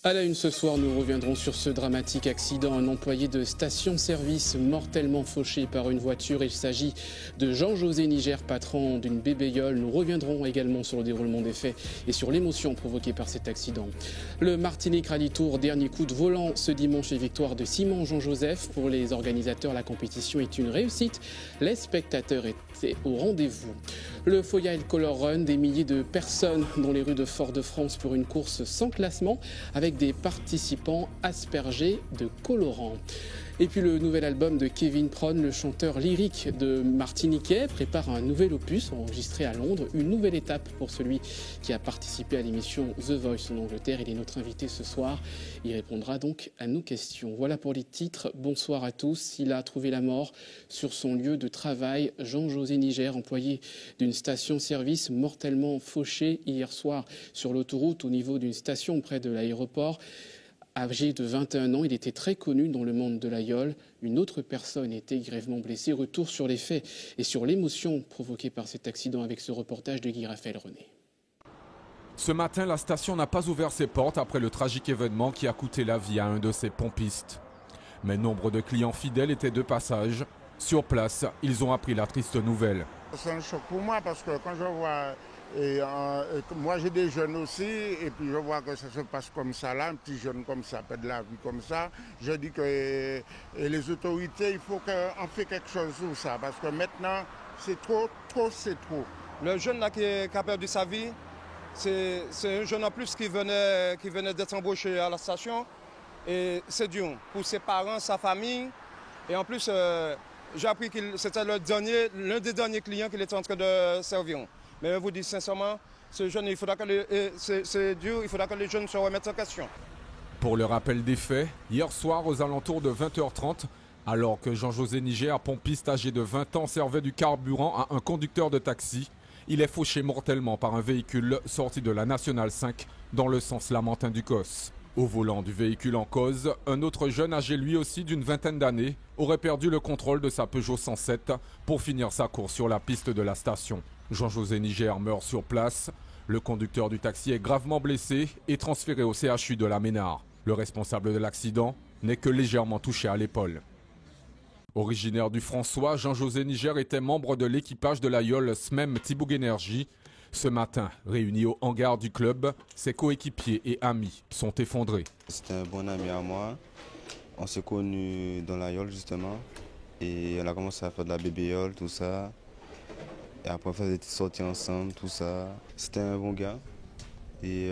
À la une ce soir, nous reviendrons sur ce dramatique accident. Un employé de station-service mortellement fauché par une voiture. Il s'agit de Jean-José Niger, patron d'une bébéiole. Nous reviendrons également sur le déroulement des faits et sur l'émotion provoquée par cet accident. Le Martinique Rallye Tour, dernier coup de volant ce dimanche et victoire de Simon Jean-Joseph. Pour les organisateurs, la compétition est une réussite. Les spectateurs étaient au rendez-vous. Le Foyail Color Run, des milliers de personnes dans les rues de Fort-de-France pour une course sans classement avec des participants aspergés de colorants. Et puis le nouvel album de Kevin Pron, le chanteur lyrique de Martiniquais, prépare un nouvel opus enregistré à Londres. Une nouvelle étape pour celui qui a participé à l'émission The Voice en Angleterre. Il est notre invité ce soir. Il répondra donc à nos questions. Voilà pour les titres. Bonsoir à tous. Il a trouvé la mort sur son lieu de travail. Jean-José Niger, employé d'une station-service, mortellement fauché hier soir sur l'autoroute au niveau d'une station près de l'aéroport. Âgé de 21 ans, il était très connu dans le monde de l'aïeul. Une autre personne était grièvement blessée. Retour sur les faits et sur l'émotion provoquée par cet accident avec ce reportage de Guy Raphaël René. Ce matin, la station n'a pas ouvert ses portes après le tragique événement qui a coûté la vie à un de ses pompistes. Mais nombre de clients fidèles étaient de passage. Sur place, ils ont appris la triste nouvelle. C'est un choc pour moi parce que quand je vois... moi j'ai des jeunes aussi et puis je vois que ça se passe comme ça là, un petit jeune comme ça, perd la vie comme ça. Je dis que les autorités, il faut qu'on fasse quelque chose sur ça parce que maintenant c'est trop, c'est trop. Le jeune là qui a perdu sa vie, c'est un jeune en plus qui venait d'être embauché à la station et c'est dur pour ses parents, sa famille et en plus j'ai appris que c'était l'un des derniers clients qu'il était en train de servir. Mais je vous dis sincèrement, ce jeune, c'est dur, il faudra que les jeunes se remettent en question. Pour le rappel des faits, hier soir aux alentours de 20h30, alors que Jean-José Niger, pompiste âgé de 20 ans, servait du carburant à un conducteur de taxi, il est fauché mortellement par un véhicule sorti de la Nationale 5 dans le sens Lamentin-Ducos. Au volant du véhicule en cause, un autre jeune âgé lui aussi d'une vingtaine d'années aurait perdu le contrôle de sa Peugeot 107 pour finir sa course sur la piste de la station. Jean-José Niger meurt sur place. Le conducteur du taxi est gravement blessé et transféré au CHU de la Ménard. Le responsable de l'accident n'est que légèrement touché à l'épaule. Originaire du François, Jean-José Niger était membre de l'équipage de l'aïeul SMEM Tiboug Énergie. Ce matin, réunis au hangar du club, ses coéquipiers et amis sont effondrés. C'était un bon ami à moi. On s'est connus dans l'aïeul justement. Et on a commencé à faire de la bébéiole, tout ça. Et après on faisait des sorties ensemble, tout ça. C'était un bon gars. Et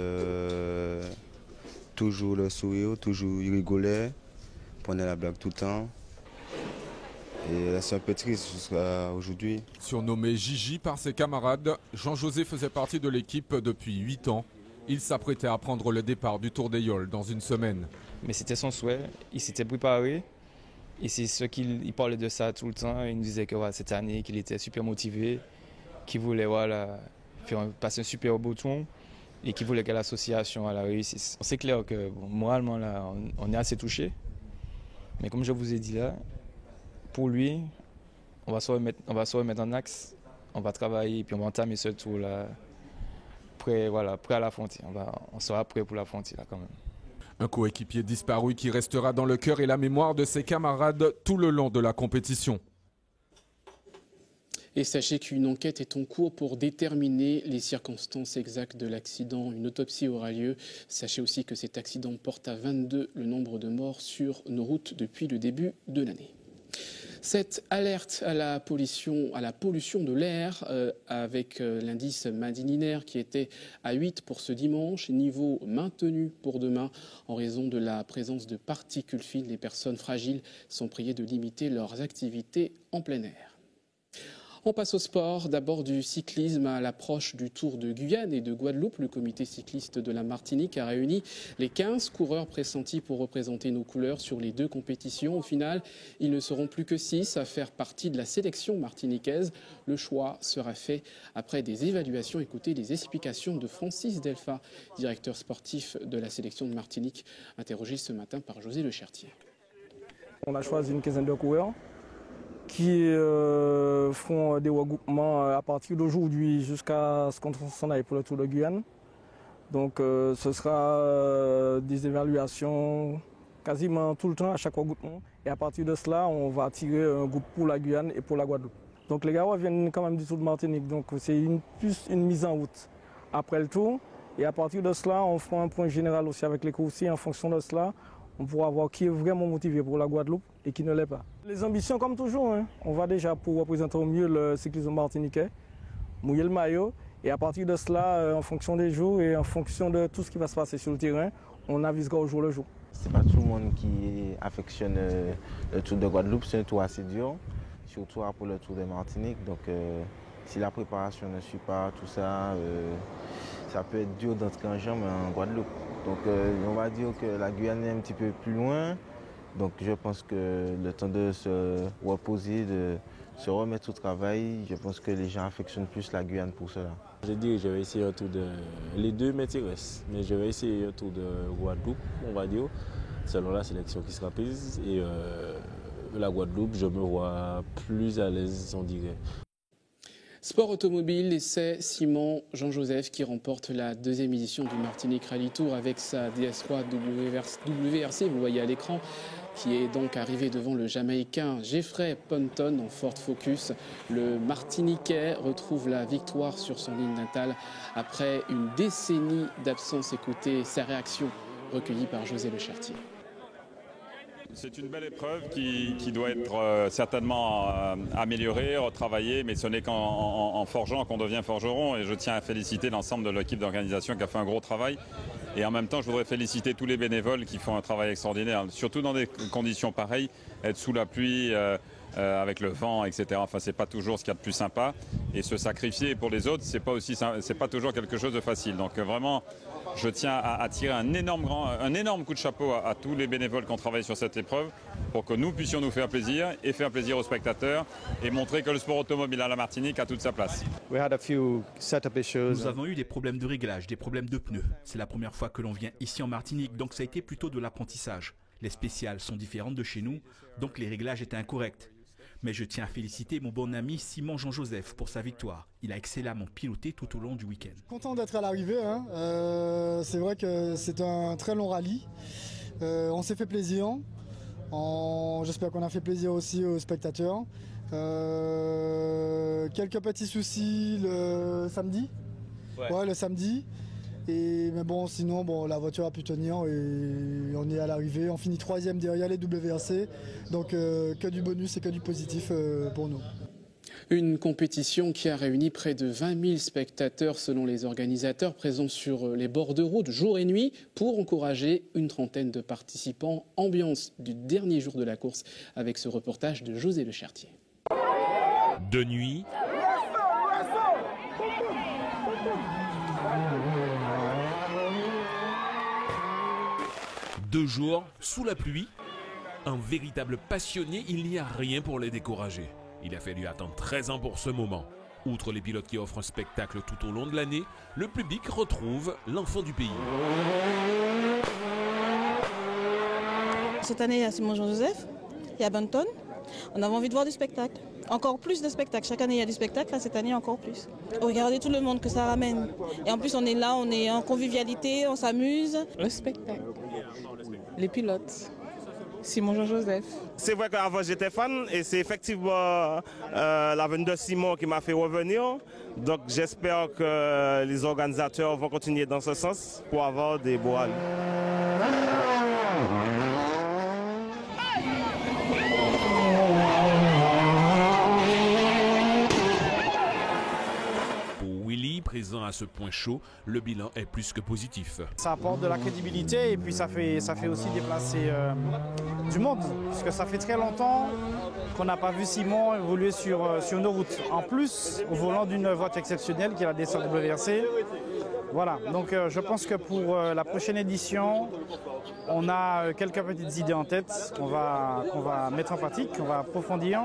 toujours le sourire, toujours il rigolait. Prenait la blague tout le temps. Et là, c'est un peu triste jusqu'à aujourd'hui. Surnommé Gigi par ses camarades, Jean-José faisait partie de l'équipe depuis 8 ans. Il s'apprêtait à prendre le départ du Tour des Yoles dans une semaine. Mais c'était son souhait, il s'était préparé. Et c'est ce qu'il parlait de ça tout le temps. Il nous disait que cette année, qu'il était super motivé, qu'il voulait passer un super beau tour et qu'il voulait que l'association la réussisse. C'est clair que moralement, là, on est assez touché. Mais comme je vous ai dit là, pour lui, on va se remettre en axe, on va travailler, puis on va entamer ce tour-là, prêt à l'affronter. On sera prêt pour l'affronter là quand même. Un coéquipier disparu qui restera dans le cœur et la mémoire de ses camarades tout le long de la compétition. Et sachez qu'une enquête est en cours pour déterminer les circonstances exactes de l'accident. Une autopsie aura lieu. Sachez aussi que cet accident porte à 22 le nombre de morts sur nos routes depuis le début de l'année. Cette alerte à la pollution de l'air avec l'indice Madininer qui était à 8 pour ce dimanche, niveau maintenu pour demain en raison de la présence de particules fines. Les personnes fragiles sont priées de limiter leurs activités en plein air. On passe au sport, d'abord du cyclisme à l'approche du Tour de Guyane et de Guadeloupe. Le comité cycliste de la Martinique a réuni les 15 coureurs pressentis pour représenter nos couleurs sur les 2 compétitions. Au final, ils ne seront plus que 6 à faire partie de la sélection martiniquaise. Le choix sera fait après des évaluations. Écoutez les explications de Francis Delpha, directeur sportif de la sélection de Martinique, interrogé ce matin par José Lechertier. On a choisi une quinzaine de coureurs qui font des regroupements à partir d'aujourd'hui jusqu'à ce qu'on s'en aille pour le Tour de Guyane. Donc ce sera des évaluations quasiment tout le temps, à chaque regroupement. Et à partir de cela, on va tirer un groupe pour la Guyane et pour la Guadeloupe. Donc les gars viennent quand même du tour de Martinique, donc c'est plus une mise en route après le tour. Et à partir de cela, on fera un point général aussi avec les coursiers. En fonction de cela, on pourra voir qui est vraiment motivé pour la Guadeloupe et qui ne l'est pas. Les ambitions, comme toujours, hein, on va déjà pour représenter au mieux le cyclisme martiniquais, mouiller le maillot. Et à partir de cela, en fonction des jours et en fonction de tout ce qui va se passer sur le terrain, on avisera au jour le jour. C'est pas tout le monde qui affectionne le Tour de Guadeloupe, c'est un tour assez dur, surtout pour le Tour de Martinique. Donc si la préparation ne suit pas tout ça, ça peut être dur d'entrer en jambe en Guadeloupe. Donc on va dire que la Guyane est un petit peu plus loin. Donc je pense que le temps de se reposer, de se remettre au travail, je pense que les gens affectionnent plus la Guyane pour cela. Je dis que je vais essayer un tour de... Les deux m'intéressent, mais je vais essayer un tour de Guadeloupe, on va dire, selon la sélection qui sera prise. Et la Guadeloupe, je me vois plus à l'aise, on dirait. Sport automobile, et c'est Simon Jean-Joseph qui remporte la deuxième édition du Martinique Rally Tour avec sa DS3 WRC, vous voyez à l'écran, qui est donc arrivé devant le Jamaïcain Jeffrey Ponton en Ford Focus. Le Martiniquais retrouve la victoire sur son ligne natale après une décennie d'absence. Écoutez sa réaction recueillie par José Le Chartier. C'est une belle épreuve qui doit être certainement améliorée, retravaillée, mais ce n'est qu'en forgeant qu'on devient forgeron. Et je tiens à féliciter l'ensemble de l'équipe d'organisation qui a fait un gros travail. Et en même temps, je voudrais féliciter tous les bénévoles qui font un travail extraordinaire, surtout dans des conditions pareilles, être sous la pluie, avec le vent, etc. Enfin, c'est pas toujours ce qu'il y a de plus sympa. Et se sacrifier pour les autres, c'est pas toujours quelque chose de facile. Donc vraiment, je tiens à tirer un énorme coup de chapeau à tous les bénévoles qui ont travaillé sur cette épreuve pour que nous puissions nous faire plaisir et faire plaisir aux spectateurs et montrer que le sport automobile à la Martinique a toute sa place. Nous avons eu des problèmes de réglage, des problèmes de pneus. C'est la première fois que l'on vient ici en Martinique, donc ça a été plutôt de l'apprentissage. Les spéciales sont différentes de chez nous, donc les réglages étaient incorrects. Mais je tiens à féliciter mon bon ami Simon Jean-Joseph pour sa victoire. Il a excellemment piloté tout au long du week-end. Content d'être à l'arrivée. C'est vrai que c'est un très long rallye. On s'est fait plaisir. J'espère qu'on a fait plaisir aussi aux spectateurs. Quelques petits soucis le samedi. Ouais, le samedi. Mais bon, sinon, la voiture a pu tenir et on est à l'arrivée. On finit 3e derrière les WRC. Donc que du bonus et que du positif pour nous. Une compétition qui a réuni près de 20 000 spectateurs selon les organisateurs présents sur les bords de route jour et nuit pour encourager une trentaine de participants. Ambiance du dernier jour de la course avec ce reportage de José Le Chartier. De nuit, de jour, sous la pluie, un véritable passionné, il n'y a rien pour les décourager. Il a fallu attendre 13 ans pour ce moment. Outre les pilotes qui offrent un spectacle tout au long de l'année, le public retrouve l'enfant du pays. Cette année, il y a Simon Jean-Joseph, il y a Benton. On avait envie de voir du spectacle. Encore plus de spectacles. Chaque année, il y a du spectacle. Là, cette année, encore plus. Regardez tout le monde que ça ramène. Et en plus, on est là, on est en convivialité, on s'amuse. Le spectacle. Les pilotes. Simon Jean-Joseph. C'est vrai qu'avant j'étais fan et c'est effectivement la venue de Simon qui m'a fait revenir. Donc j'espère que les organisateurs vont continuer dans ce sens pour avoir des beaux rallyes. Présent à ce point chaud, le bilan est plus que positif. Ça apporte de la crédibilité et puis ça fait aussi déplacer du monde. Parce que ça fait très longtemps qu'on n'a pas vu Simon évoluer sur nos routes. En plus, au volant d'une voiture exceptionnelle qui est la DS3 WRC. Voilà, donc je pense que pour la prochaine édition, on a quelques petites idées en tête qu'on va mettre en pratique, qu'on va approfondir.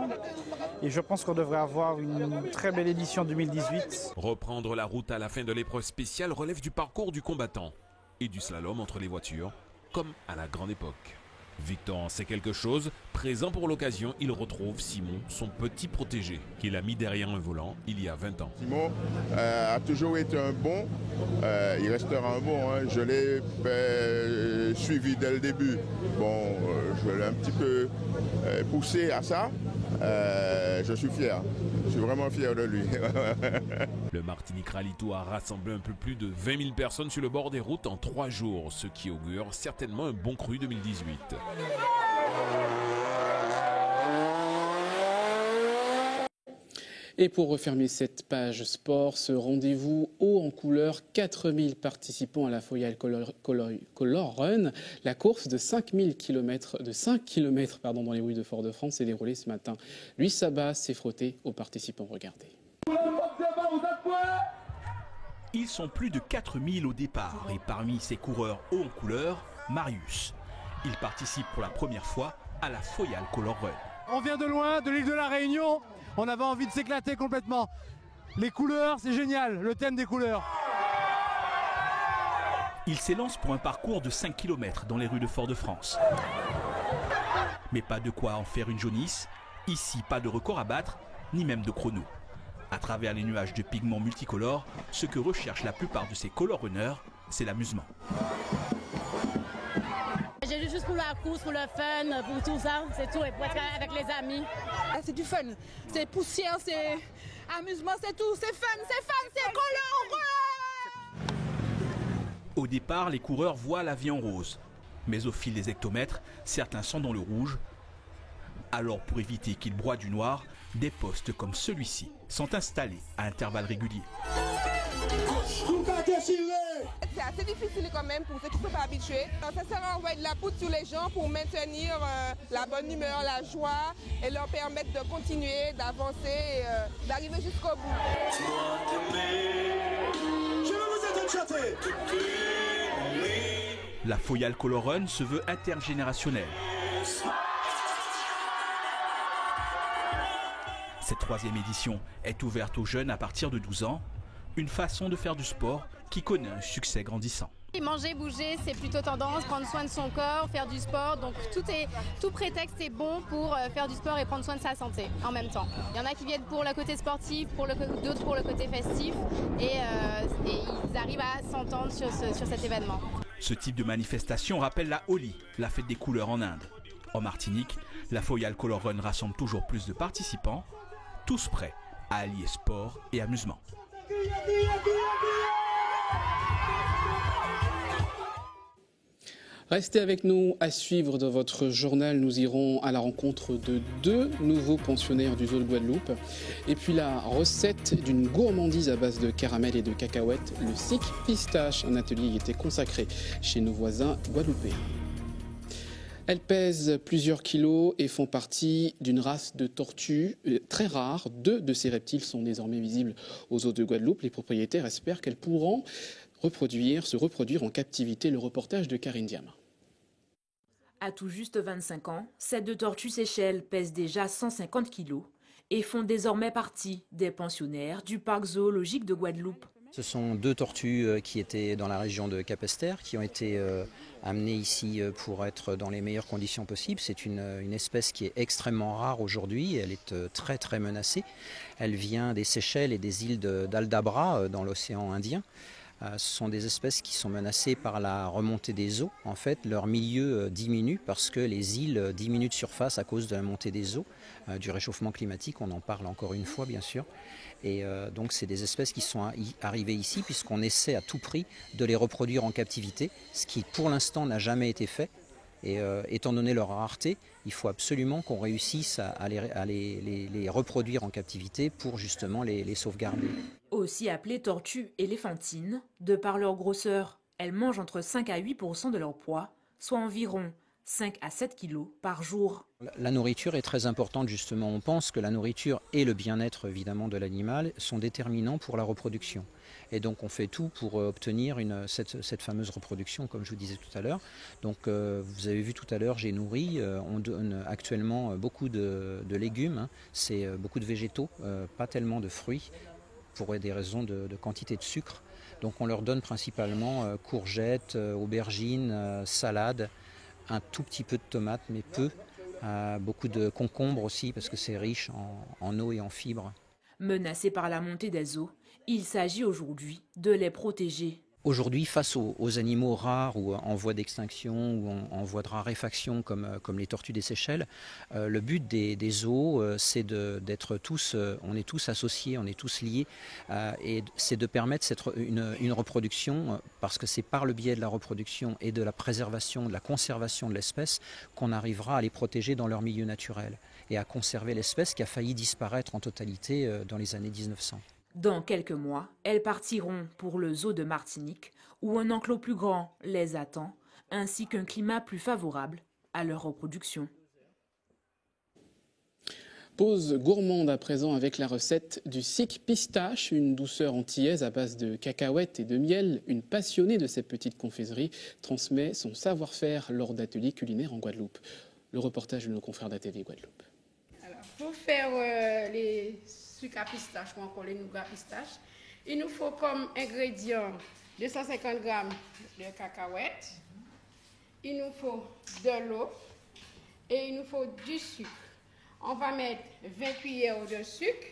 Et je pense qu'on devrait avoir une très belle édition 2018. Reprendre la route à la fin de l'épreuve spéciale relève du parcours du combattant et du slalom entre les voitures, comme à la grande époque. Victor en sait quelque chose. Présent pour l'occasion, il retrouve Simon, son petit protégé, qu'il a mis derrière un volant il y a 20 ans. Simon a toujours été un bon, il restera un bon. Hein. Je l'ai suivi dès le début. Bon, je l'ai un petit peu poussé à ça. Je suis fier. Je suis vraiment fier de lui. Le Martinique Rally Tour a rassemblé un peu plus de 20 000 personnes sur le bord des routes en 3 jours, ce qui augure certainement un bon cru 2018. Et pour refermer cette page sport, ce rendez-vous haut en couleur, 4000 participants à la Foyal Color Run. La course de 5 km dans les rues de Fort-de-France s'est déroulée ce matin. Louis Sabat s'est frotté aux participants. Regardez. Ils sont plus de 4000 au départ et parmi ces coureurs haut en couleur, Marius. Il participe pour la première fois à la Foyal Color Run. On vient de loin, de l'île de la Réunion. On avait envie de s'éclater complètement. Les couleurs, c'est génial, le thème des couleurs. Il s'élance pour un parcours de 5 km dans les rues de Fort-de-France. Mais pas de quoi en faire une jaunisse. Ici, pas de record à battre, ni même de chrono. À travers les nuages de pigments multicolores, ce que recherchent la plupart de ces color runners, c'est l'amusement. J'ai juste pour la course, pour le fun, pour tout ça, c'est tout, et pour être avec les amis. C'est du fun, c'est poussière, c'est amusement, c'est tout, c'est fun, c'est coloreux. Au départ, les coureurs voient la vie en rose. Mais au fil des hectomètres, certains sont dans le rouge. Alors pour éviter qu'ils broient du noir, des postes comme celui-ci sont installés à intervalles réguliers. C'est assez difficile quand même pour ceux qui ne sont pas habitués. Ça sert à envoyer de la poudre sur les gens pour maintenir la bonne humeur, la joie et leur permettre de continuer, d'avancer et d'arriver jusqu'au bout. Je veux vous être chanté. La Foyal Color Run se veut intergénérationnelle. Cette 3e édition est ouverte aux jeunes à partir de 12 ans, une façon de faire du sport qui connaît un succès grandissant. Manger, bouger, c'est plutôt tendance, prendre soin de son corps, faire du sport, donc tout prétexte est bon pour faire du sport et prendre soin de sa santé en même temps. Il y en a qui viennent pour le côté sportif, d'autres pour le côté festif et ils arrivent à s'entendre sur cet événement. Ce type de manifestation rappelle la Holi, la fête des couleurs en Inde. En Martinique, la Foyal Color Run rassemble toujours plus de participants, tous prêts à allier sport et amusement. Restez avec nous à suivre dans votre journal. Nous irons à la rencontre de 2 nouveaux pensionnaires du zoo de Guadeloupe. Et puis la recette d'une gourmandise à base de caramel et de cacahuètes, le Sick Pistache. Un atelier y était consacré chez nos voisins guadeloupéens. Elles pèsent plusieurs kilos et font partie d'une race de tortues très rare. 2 de ces reptiles sont désormais visibles aux zoos de Guadeloupe. Les propriétaires espèrent qu'elles pourront se reproduire en captivité. Le reportage de Karine Diama. À tout juste 25 ans, ces 2 tortues Seychelles pèsent déjà 150 kilos et font désormais partie des pensionnaires du parc zoologique de Guadeloupe. Ce sont 2 tortues qui étaient dans la région de Capesterre, qui ont été amenées ici pour être dans les meilleures conditions possibles. C'est une espèce qui est extrêmement rare aujourd'hui, elle est très très menacée. Elle vient des Seychelles et des îles d'Aldabra dans l'océan Indien. Ce sont des espèces qui sont menacées par la remontée des eaux. En fait, leur milieu diminue parce que les îles diminuent de surface à cause de la montée des eaux, du réchauffement climatique. On en parle encore une fois, bien sûr. Et donc, c'est des espèces qui sont arrivées ici puisqu'on essaie à tout prix de les reproduire en captivité, ce qui, pour l'instant, n'a jamais été fait. Et étant donné leur rareté, il faut absolument qu'on réussisse à les reproduire en captivité pour justement les sauvegarder. Aussi appelées tortues éléphantines, de par leur grosseur, elles mangent entre 5 à 8% de leur poids, soit environ 5 à 7 kilos par jour. La nourriture est très importante justement. On pense que la nourriture et le bien-être évidemment de l'animal sont déterminants pour la reproduction. Et donc on fait tout pour obtenir cette fameuse reproduction, comme je vous disais tout à l'heure. Donc vous avez vu tout à l'heure, j'ai nourri, on donne actuellement beaucoup de légumes, hein. C'est beaucoup de végétaux, pas tellement de fruits, pour des raisons de quantité de sucre. Donc on leur donne principalement courgettes, aubergines, salades, un tout petit peu de tomates, mais peu. Beaucoup de concombres aussi, parce que c'est riche en eau et en fibres. Menacés par la montée des eaux, il s'agit aujourd'hui de les protéger. Aujourd'hui, face aux animaux rares ou en voie d'extinction ou en voie de raréfaction comme les tortues des Seychelles, le but des zoos, c'est d'être tous, on est tous associés, on est tous liés, et c'est de permettre une reproduction, parce que c'est par le biais de la reproduction et de la préservation, de la conservation de l'espèce qu'on arrivera à les protéger dans leur milieu naturel et à conserver l'espèce qui a failli disparaître en totalité dans les années 1900. Dans quelques mois, elles partiront pour le zoo de Martinique, où un enclos plus grand les attend, ainsi qu'un climat plus favorable à leur reproduction. Pause gourmande à présent avec la recette du Sic Pistache, une douceur antillaise à base de cacahuètes et de miel. Une passionnée de cette petite confiserie transmet son savoir-faire lors d'ateliers culinaires en Guadeloupe. Le reportage de nos confrères d'ATV Guadeloupe. Alors, pour faire les sucre à pistache ou encore les nougats à pistache, il nous faut comme ingrédients 250 g de cacahuètes, il nous faut de l'eau et il nous faut du sucre. On va mettre 20 cuillères de sucre,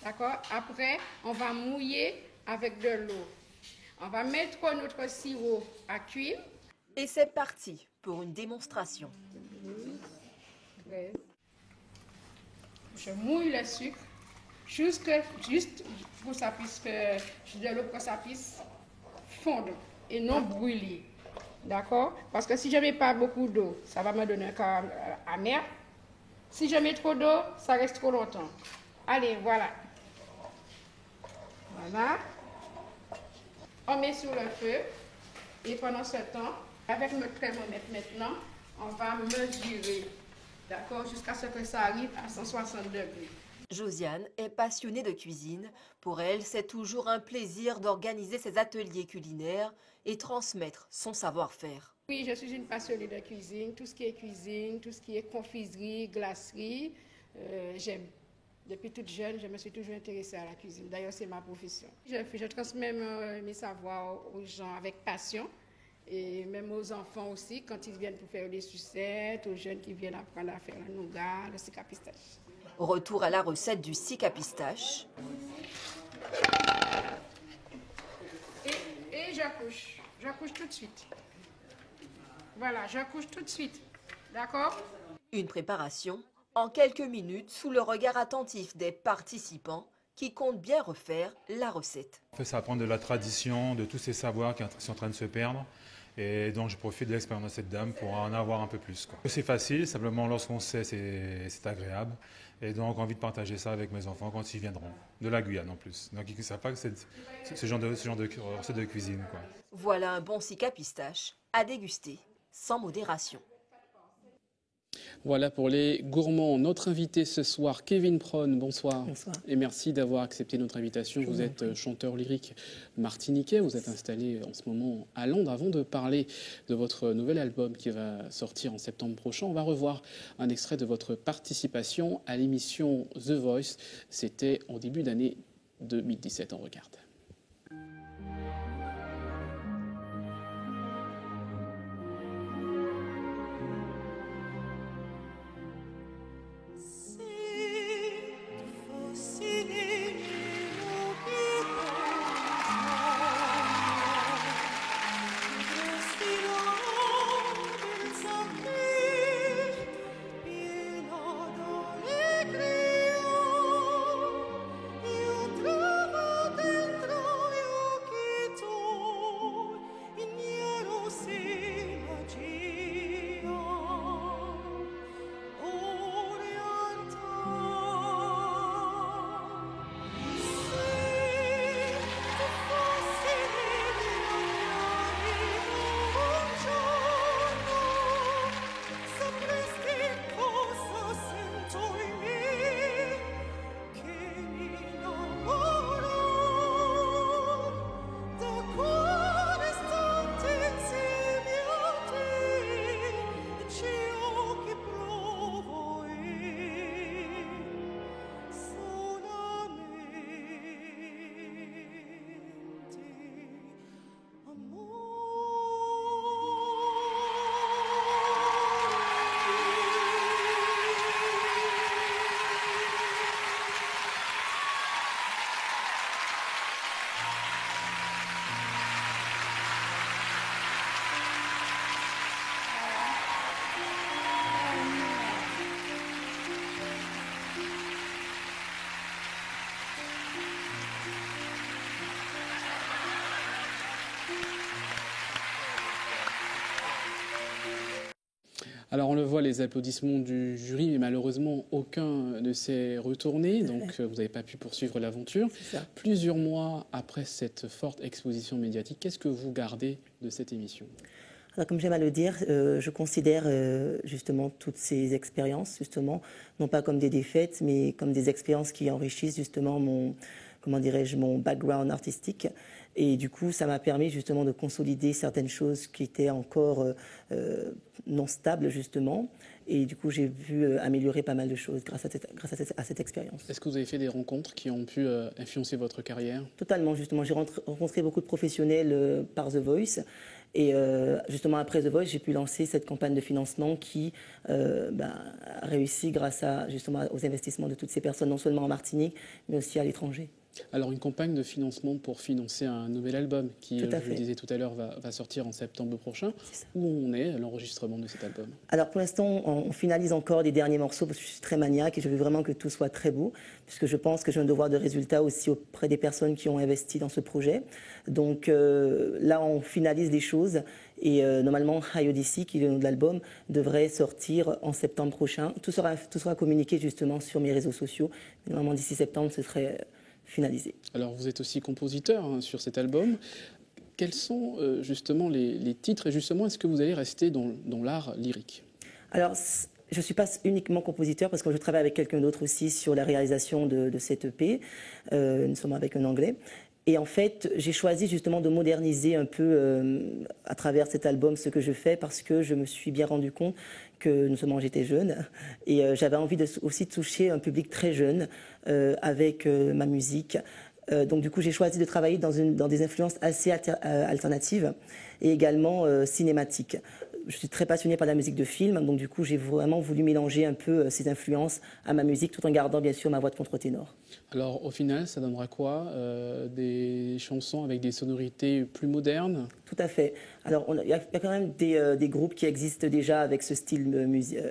d'accord? Après, on va mouiller avec de l'eau. On va mettre notre sirop à cuire. Et c'est parti pour une démonstration. 13. Je mouille le sucre juste pour ça puisse de l'eau pour que ça puisse fondre et non brûler. D'accord? Parce que si je ne mets pas beaucoup d'eau, ça va me donner un caramel amer. Si je mets trop d'eau, ça reste trop longtemps. Allez, voilà. Voilà. On met sur le feu. Et pendant ce temps, avec notre thermomètre maintenant, on va mesurer. D'accord? Jusqu'à ce que ça arrive à 160 degrés. Josiane est passionnée de cuisine. Pour elle, c'est toujours un plaisir d'organiser ses ateliers culinaires et transmettre son savoir-faire. Oui, je suis une passionnée de cuisine. Tout ce qui est cuisine, tout ce qui est confiserie, glacerie, j'aime. Depuis toute jeune, je me suis toujours intéressée à la cuisine. D'ailleurs, c'est ma profession. Je transmets mes savoirs aux gens avec passion. Et même aux enfants aussi, quand ils viennent pour faire des sucettes, aux jeunes qui viennent apprendre à faire le nougat, le Sic à pistache. Retour à la recette du Sic à pistache. Et je couche tout de suite. Voilà, je couche tout de suite. D'accord? Une préparation en quelques minutes sous le regard attentif des participants qui comptent bien refaire la recette. En fait, ça apprend de la tradition, de tous ces savoirs qui sont en train de se perdre. Et donc, je profite de l'expérience de cette dame pour en avoir un peu plus. C'est facile, simplement lorsqu'on sait, c'est agréable. Et donc, envie de partager ça avec mes enfants quand ils viendront, de la Guyane en plus. Donc, ils ne savent pas que c'est ce genre de recette de cuisine, quoi. Voilà un bon Sic à pistache à déguster sans modération. Voilà pour les gourmands. Notre invité ce soir, Kevin Prone, bonsoir. Bonsoir. Et merci d'avoir accepté notre invitation. Vous êtes chanteur lyrique martiniquais, vous êtes installé en ce moment à Londres. Avant de parler de votre nouvel album qui va sortir en septembre prochain, on va revoir un extrait de votre participation à l'émission The Voice. C'était en début d'année 2017. On regarde. Alors on le voit, les applaudissements du jury, mais malheureusement aucun ne s'est retourné, donc vous n'avez pas pu poursuivre l'aventure. Plusieurs mois après cette forte exposition médiatique, qu'est-ce que vous gardez de cette émission ? Alors, comme j'aime à le dire, je considère justement toutes ces expériences, justement, non pas comme des défaites, mais comme des expériences qui enrichissent justement mon background artistique. Et du coup, ça m'a permis justement de consolider certaines choses qui étaient encore non stables, justement. Et du coup, j'ai vu améliorer pas mal de choses grâce à cette expérience. Est-ce que vous avez fait des rencontres qui ont pu influencer votre carrière ? Totalement, justement. J'ai rencontré beaucoup de professionnels par The Voice. Et justement, après The Voice, j'ai pu lancer cette campagne de financement qui a réussi grâce justement aux investissements de toutes ces personnes, non seulement en Martinique, mais aussi à l'étranger. Alors, une campagne de financement pour financer un nouvel album qui, je le disais tout à l'heure, va sortir en septembre prochain. Où on est à l'enregistrement de cet album ? Alors, pour l'instant, on finalise encore les derniers morceaux parce que je suis très maniaque et je veux vraiment que tout soit très beau, puisque je pense que j'ai un devoir de résultat aussi auprès des personnes qui ont investi dans ce projet. Donc là, on finalise les choses et normalement, High Odyssey, qui est le nom de l'album, devrait sortir en septembre prochain. Tout sera communiqué justement sur mes réseaux sociaux. Normalement, d'ici septembre, ce serait finalisé. Alors, vous êtes aussi compositeur sur cet album. Quels sont justement les titres et justement, est-ce que vous allez rester dans l'art lyrique ? Alors, je ne suis pas uniquement compositeur parce que je travaille avec quelqu'un d'autre aussi sur la réalisation de cette EP. Nous sommes avec un Anglais. Et en fait, j'ai choisi justement de moderniser un peu à travers cet album ce que je fais parce que je me suis bien rendu compte que non seulement j'étais jeune et j'avais envie aussi de toucher un public très jeune avec ma musique. Donc du coup, j'ai choisi de travailler dans des influences assez alternatives et également cinématiques. Je suis très passionnée par la musique de film, donc du coup, j'ai vraiment voulu mélanger un peu ces influences à ma musique tout en gardant bien sûr ma voix de contre-ténor. Alors au final, ça donnera quoi ? Des chansons avec des sonorités plus modernes ? Tout à fait. Alors il y a quand même des groupes qui existent déjà avec ce style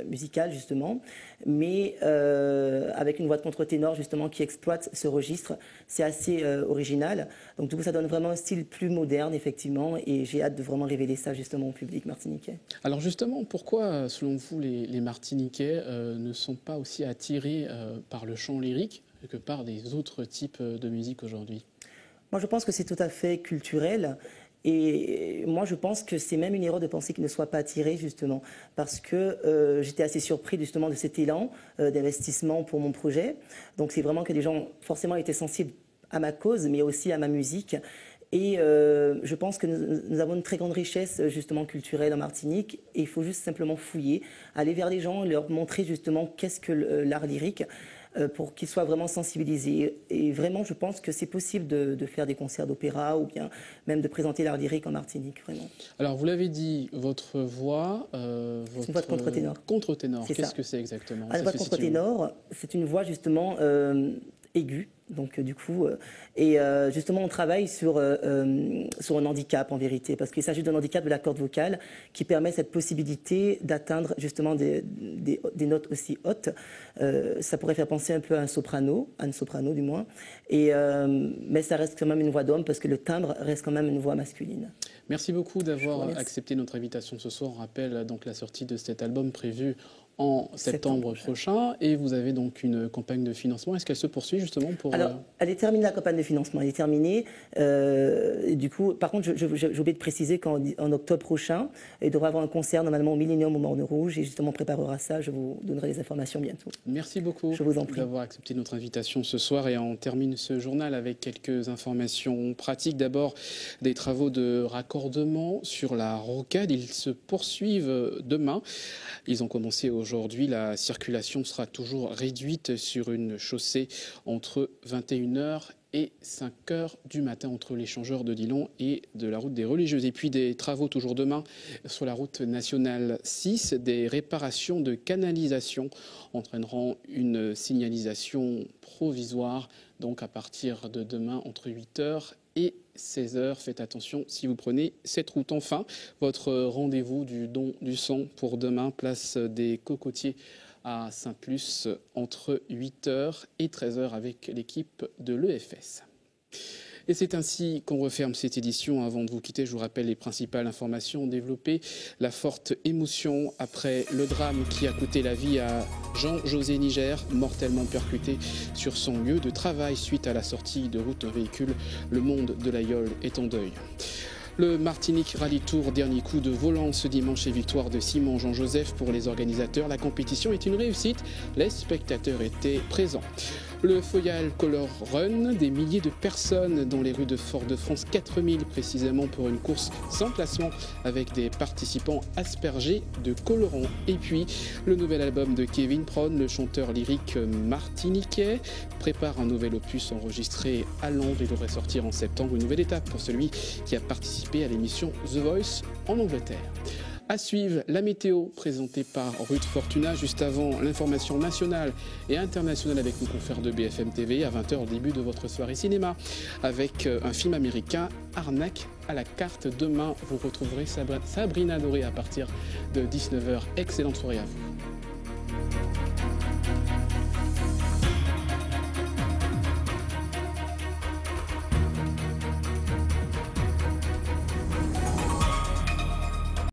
musical justement, mais avec une voix de contre-ténor justement qui exploite ce registre, c'est assez original. Donc du coup, ça donne vraiment un style plus moderne effectivement, et j'ai hâte de vraiment révéler ça justement au public martiniquais. Alors justement, pourquoi selon vous les Martiniquais ne sont pas aussi attirés par le chant lyrique que par des autres types de musique aujourd'hui ? Moi, je pense que c'est tout à fait culturel. Et moi, je pense que c'est même une erreur de penser qu'ils ne soient pas attirés, justement, parce que j'étais assez surpris, justement, de cet élan d'investissement pour mon projet. Donc, c'est vraiment que les gens, forcément, étaient sensibles à ma cause, mais aussi à ma musique. Et je pense que nous avons une très grande richesse, justement, culturelle en Martinique. Et il faut juste simplement fouiller, aller vers les gens, leur montrer, justement, qu'est-ce que l'art lyrique, pour qu'ils soient vraiment sensibilisés. Et vraiment, je pense que c'est possible de faire des concerts d'opéra ou bien même de présenter l'art lyrique en Martinique, vraiment. Alors, vous l'avez dit, votre voix... c'est une voix de contre-ténor. Contre-ténor, qu'est-ce que c'est exactement ? La voix de contre-ténor, c'est une voix justement aiguë. Donc du coup, justement, on travaille sur un handicap en vérité, parce qu'il s'agit d'un handicap de la corde vocale qui permet cette possibilité d'atteindre justement des notes aussi hautes. Ça pourrait faire penser un peu à un soprano du moins, mais ça reste quand même une voix d'homme parce que le timbre reste quand même une voix masculine. Merci beaucoup d'avoir accepté notre invitation ce soir. On rappelle donc la sortie de cet album prévue en septembre prochain, et vous avez donc une campagne de financement. Est-ce qu'elle se poursuit justement pour... Alors, elle est terminée, la campagne de financement, elle est terminée. Et du coup, par contre, j'ai oublié de préciser qu'en octobre prochain, il devrait y avoir un concert normalement au Millennium au Morne Rouge, et justement on préparera ça, je vous donnerai les informations bientôt. Merci beaucoup d'avoir accepté notre invitation ce soir, et on termine ce journal avec quelques informations pratiques. D'abord, des travaux de raccordement sur la rocade, ils se poursuivent demain. Ils ont commencé aujourd'hui. La circulation sera toujours réduite sur une chaussée entre 21h et 5h du matin entre l'échangeur de Dillon et de la route des Religieuses. Et puis des travaux toujours demain sur la route nationale 6. Des réparations de canalisation entraîneront une signalisation provisoire donc à partir de demain entre 8h et 16h. Faites attention si vous prenez cette route. Enfin, votre rendez-vous du don du sang pour demain, place des Cocotiers à Saint-Plus entre 8h et 13h avec l'équipe de l'EFS. Et c'est ainsi qu'on referme cette édition. Avant de vous quitter, je vous rappelle les principales informations développées. La forte émotion après le drame qui a coûté la vie à Jean-José Niger, mortellement percuté sur son lieu de travail suite à la sortie de route d'un véhicule. Le monde de l'Aïol est en deuil. Le Martinique Rallye Tour, dernier coup de volant ce dimanche et victoire de Simon Jean-Joseph pour les organisateurs. La compétition est une réussite, les spectateurs étaient présents. Le Foyal Color Run, des milliers de personnes dans les rues de Fort-de-France, 4000 précisément pour une course sans classement avec des participants aspergés de colorants. Et puis le nouvel album de Kevin Prone, le chanteur lyrique martiniquais, prépare un nouvel opus enregistré à Londres. Il devrait sortir en septembre, une nouvelle étape pour celui qui a participé à l'émission The Voice en Angleterre. À suivre, la météo présentée par Ruth Fortuna, juste avant l'information nationale et internationale avec nos confrères de BFM TV à 20h, début de votre soirée cinéma, avec un film américain, Arnaque à la carte. Demain, vous retrouverez Sabrina Doré à partir de 19h. Excellente soirée à vous.